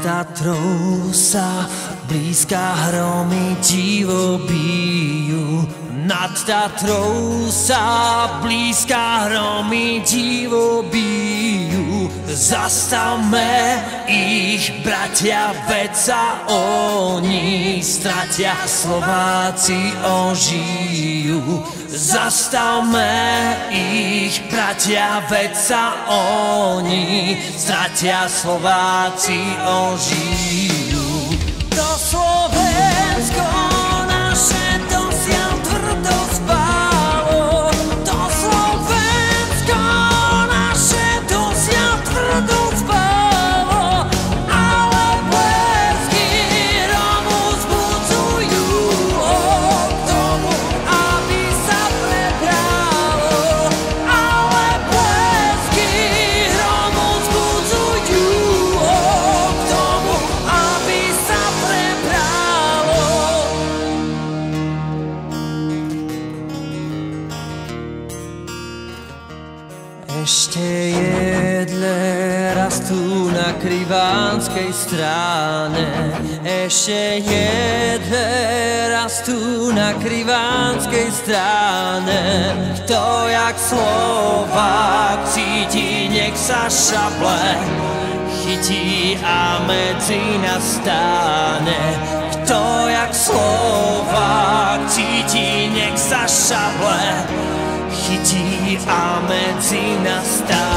Tatrou sa blízka hromy divo bijú. Nad Tatrou sa blízka hromy divo bijú. Zastavme ich, bratia, veď sa oni stratia, Slováci ožijú. Zastavme ich, bratia, veď sa oni stratia, Slováci ožijú. To Slovensko naše dosiaľ tvrdo spálo. To Slovensko naše dosiaľ tvrdo spálo. Ale blesky Romu zbudzujú k tomu, aby sa prebralo. Ale blesky Romu zbudzujú k tomu, aby sa prebralo. Ešte jedle rastú na Krivánskej strane. Ešte jedle rastú na Krivánskej strane. Kto jak Slovák cíti, nech sa šable chytí a medzi nás stáne. Kto jak Slovák cíti, nech sa šable chytí a medzi nás stáne.